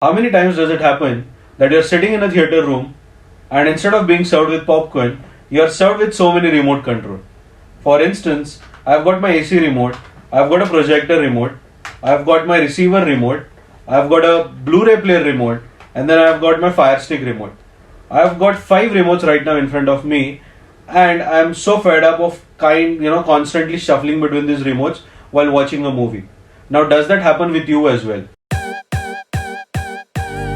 How many times does it happen that you're sitting in a theater room and instead of being served with popcorn, you're served with so many remote control? For instance, I've got my AC remote, I've got a projector remote, I've got my receiver remote, I've got a Blu-ray player remote, and then I've got my Fire Stick remote. I've got 5 remotes right now in front of me, and I'm so fed up of constantly shuffling between these remotes while watching a movie. Now, does that happen with you as well?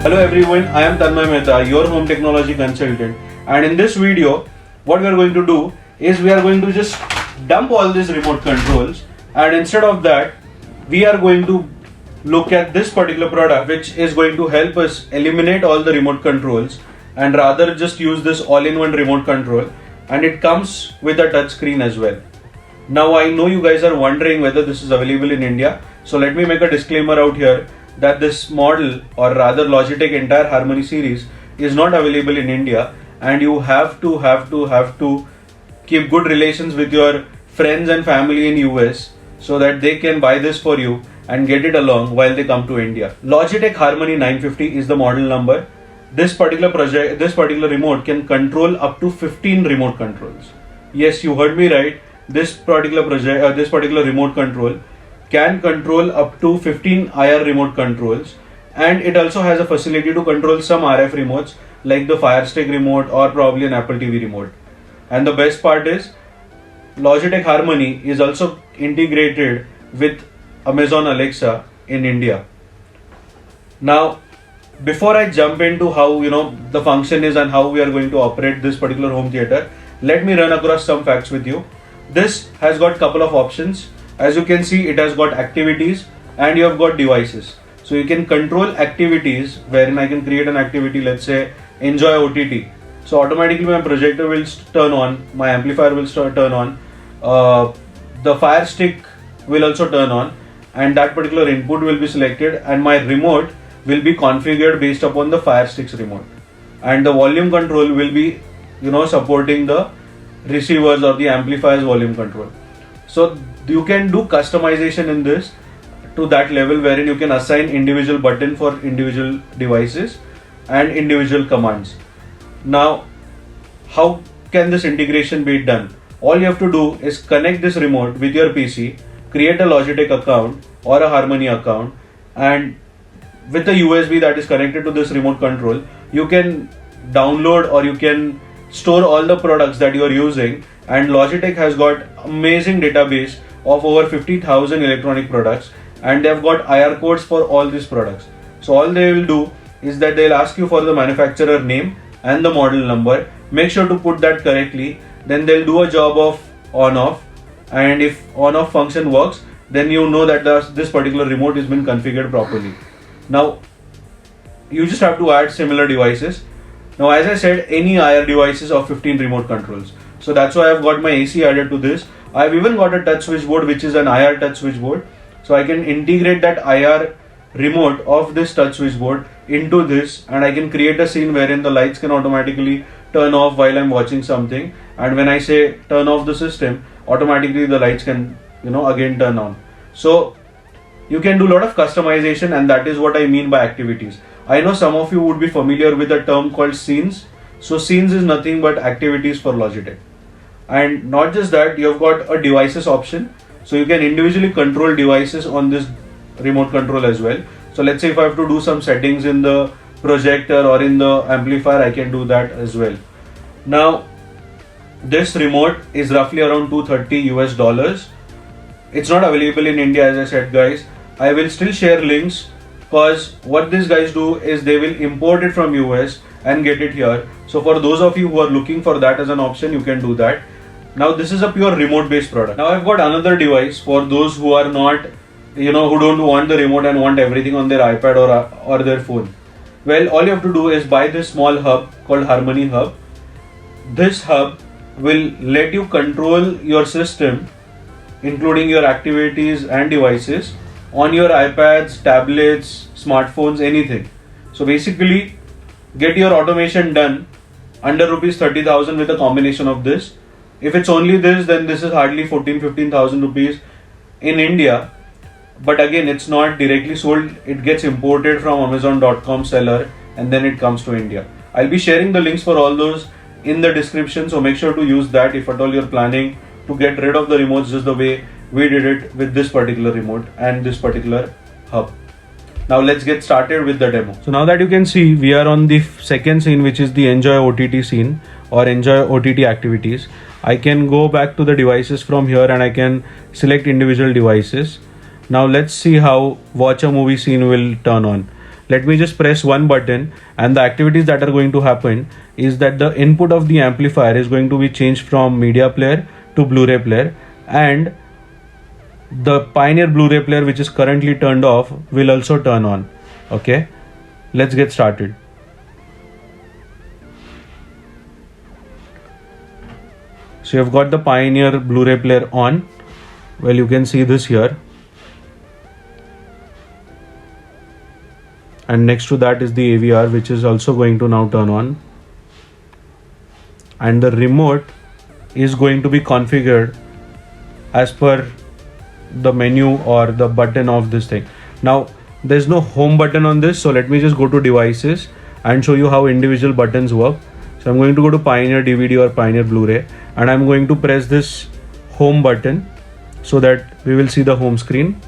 Hello everyone, I am Tanmay Mehta, your home technology consultant, and in this video, what we are going to do is we are going to just dump all these remote controls, and instead of that, we are going to look at this particular product which is going to help us eliminate all the remote controls and rather just use this all-in-one remote control, and it comes with a touch screen as well. Now I know you guys are wondering whether this is available in India, so let me make a disclaimer out here that this model, or rather Logitech entire Harmony series, is not available in India, and you have to keep good relations with your friends and family in US so that they can buy this for you and get it along while they come to India. Logitech Harmony 950 is the model number. This particular remote can control up to 15 remote controls. Yes, you heard me right. This particular remote control can control up to 15 IR remote controls, and it also has a facility to control some RF remotes like the Fire Stick remote or probably an Apple TV remote. And the best part is Logitech Harmony is also integrated with Amazon Alexa in India. Now, before I jump into how the function is and how we are going to operate this particular home theater, let me run across some facts with you. This has got couple of options. As you can see, it has got activities and you have got devices. So you can control activities wherein I can create an activity, let's say enjoy OTT. So automatically my projector will turn on, my amplifier will turn on, the Fire Stick will also turn on, and that particular input will be selected, and my remote will be configured based upon the Fire Stick's remote. And the volume control will be supporting the receivers or the amplifier's volume control. So you can do customization in this to that level wherein you can assign individual button for individual devices and individual commands. Now, how can this integration be done? All you have to do is connect this remote with your PC, create a Logitech account or a Harmony account, and with the USB that is connected to this remote control, you can download or you can store all the products that you are using. And Logitech has got amazing database of over 50,000 electronic products, and they've got IR codes for all these products. So all they will do is that they'll ask you for the manufacturer name and the model number. Make sure to put that correctly. Then they'll do a job of on-off, and if on-off function works, then you know that this particular remote has been configured properly. Now you just have to add similar devices. Now, as I said, any IR devices of 15 remote controls. So that's why I've got my AC added to this. I've even got a touch switchboard which is an IR touch switchboard. So I can integrate that IR remote of this touch switchboard into this, and I can create a scene wherein the lights can automatically turn off while I'm watching something. And when I say turn off the system, automatically the lights can again turn on. So you can do a lot of customization, and that is what I mean by activities. I know some of you would be familiar with a term called scenes. So scenes is nothing but activities for Logitech. And not just that, you have got a devices option. So you can individually control devices on this remote control as well. So let's say if I have to do some settings in the projector or in the amplifier, I can do that as well. Now, this remote is roughly around $230 US. It's not available in India, as I said, guys. I will still share links, because what these guys do is they will import it from US and get it here. So for those of you who are looking for that as an option, you can do that. Now this is a pure remote based product. Now I've got another device for those who are not, who don't want the remote and want everything on their iPad or their phone. Well, all you have to do is buy this small hub called Harmony Hub. This hub will let you control your system, including your activities and devices, on your iPads, tablets, smartphones, anything. So basically, get your automation done under rupees 30,000 with a combination of this. If it's only this, then this is hardly 15,000 rupees in India. but again it's not directly sold, it gets imported from amazon.com seller and then it comes to India. I'll be sharing the links for all those in the description, so make sure to use that if at all you're planning to get rid of the remotes just the way we did it with this particular remote and this particular hub. Now let's get started with the demo. So now that you can see, we are on the second scene, which is the enjoy OTT scene or enjoy OTT activities. I can go back to the devices from here and I can select individual devices. Now let's see how watch a movie scene will turn on. Let me just press one button, and the activities that are going to happen is that the input of the amplifier is going to be changed from media player to Blu-ray player, and the Pioneer Blu-ray player, which is currently turned off, will also turn on. Okay, let's get started. So you've got the Pioneer Blu-ray player on. Well, you can see this here. And next to that is the AVR, which is also going to now turn on. And the remote is going to be configured as per the menu or the button of this thing. Now there's no home button on this, so let me just go to devices and show you how individual buttons work. So I'm going to go to Pioneer DVD or Pioneer Blu-ray, and I'm going to press this home button so that we will see the home screen.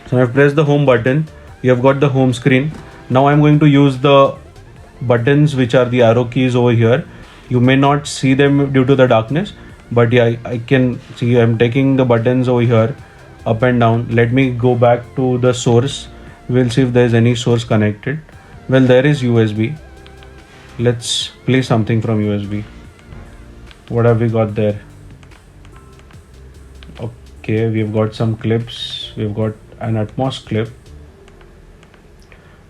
So I've pressed the home button, you have got the home screen. Now I'm going to use the buttons, which are the arrow keys over here. You may not see them due to the darkness, but yeah, I can see I'm taking the buttons over here up and down. Let me go back to the source. We'll see if there's any source connected. Well, there is USB. Let's play something from USB. What have we got there? Okay, we've got some clips. We've got an Atmos clip.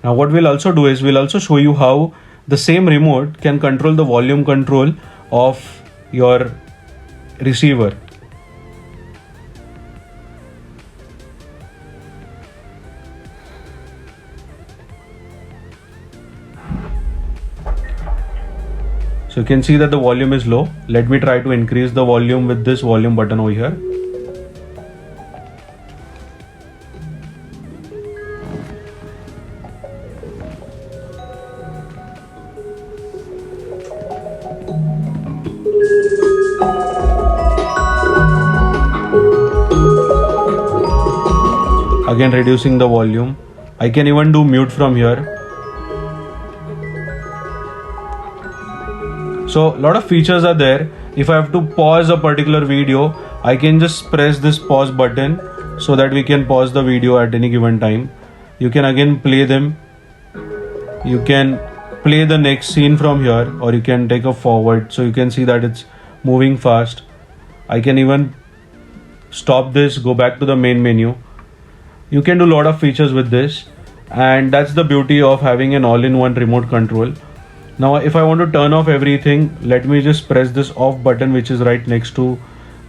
Now what we'll also do is we'll also show you how the same remote can control the volume control of your receiver. So you can see that the volume is low. Let me try to increase the volume with this volume button over here. Again, reducing the volume. I can even do mute from here. So a lot of features are there. If I have to pause a particular video, I can just press this pause button so that we can pause the video at any given time. You can again play them. You can play the next scene from here, or you can take a forward, so you can see that it's moving fast. I can even stop this, go back to the main menu. You can do a lot of features with this, and that's the beauty of having an all-in-one remote control. Now if I want to turn off everything, let me just press this off button, which is right next to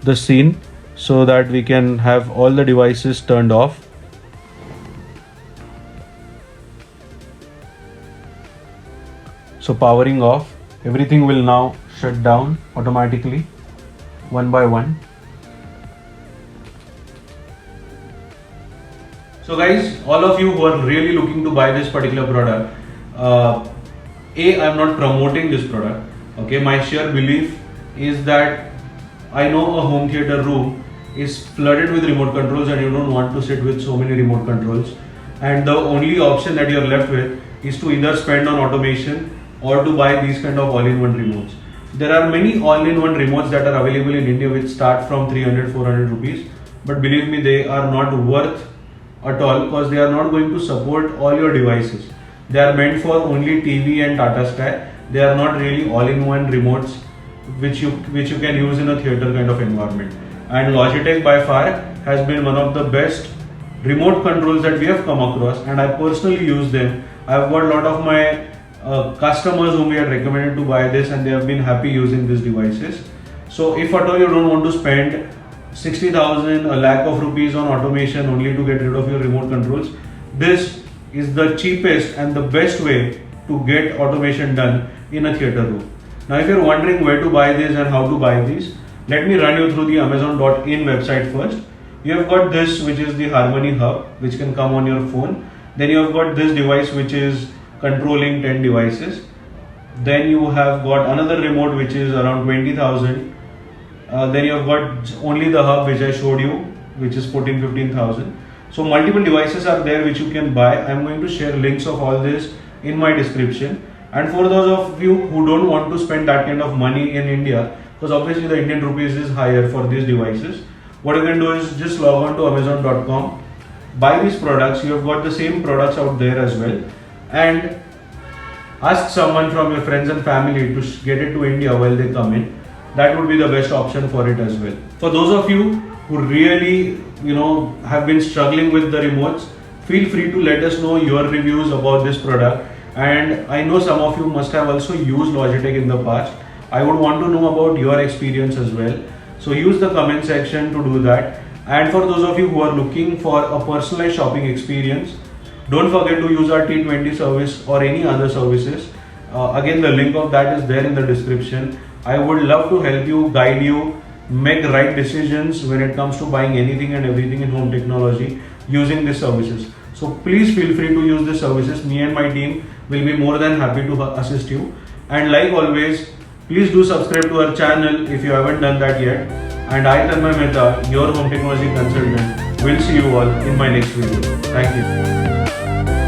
the scene, so that we can have all the devices turned off. So powering off, everything will now shut down automatically one by one. So guys, all of you who are really looking to buy this particular product, I'm not promoting this product. Okay, my sheer belief is that I know a home theater room is flooded with remote controls and you don't want to sit with so many remote controls, and the only option that you're left with is to either spend on automation or to buy these kind of all-in-one remotes. There are many all-in-one remotes that are available in India which start from 300-400 rupees, but believe me, they are not worth at all, because they are not going to support all your devices. They are meant for only TV and Tata Sky. They are not really all-in-one remotes which you can use in a theater kind of environment. And Logitech by far has been one of the best remote controls that we have come across, and I personally use them. I've got a lot of my customers whom we had recommended to buy this, and they have been happy using these devices. So if at all you don't want to spend 60,000, a lakh of rupees on automation only to get rid of your remote controls, this is the cheapest and the best way to get automation done in a theater room. Now if you're wondering where to buy this and how to buy these, Let me run you through the Amazon.in website first. You have got this, which is the Harmony Hub, which can come on your phone. Then you have got this device, which is controlling 10 devices. Then you have got another remote, which is around 20,000. Then you have got only the hub, which I showed you, which is 15,000. So multiple devices are there which you can buy. I'm going to share links of all this in my description. And for those of you who don't want to spend that kind of money in India, because obviously the Indian rupees is higher for these devices, what you can do is just log on to Amazon.com, buy these products. You have got the same products out there as well, and ask someone from your friends and family to get it to India while they come in. That would be the best option for it as well. For those of you who really have been struggling with the remotes, feel free to let us know your reviews about this product. And I know some of you must have also used Logitech in the past. I would want to know about your experience as well. So use the comment section to do that. And for those of you who are looking for a personalized shopping experience, don't forget to use our T20 service or any other services. Again, the link of that is there in the description. I would love to help you, guide you, make right decisions when it comes to buying anything and everything in home technology using these services. So please feel free to use these services. Me and my team will be more than happy to assist you. And like always, please do subscribe to our channel if you haven't done that yet. And I, Tanmay Mehta, your home technology consultant, will see you all in my next video. Thank you.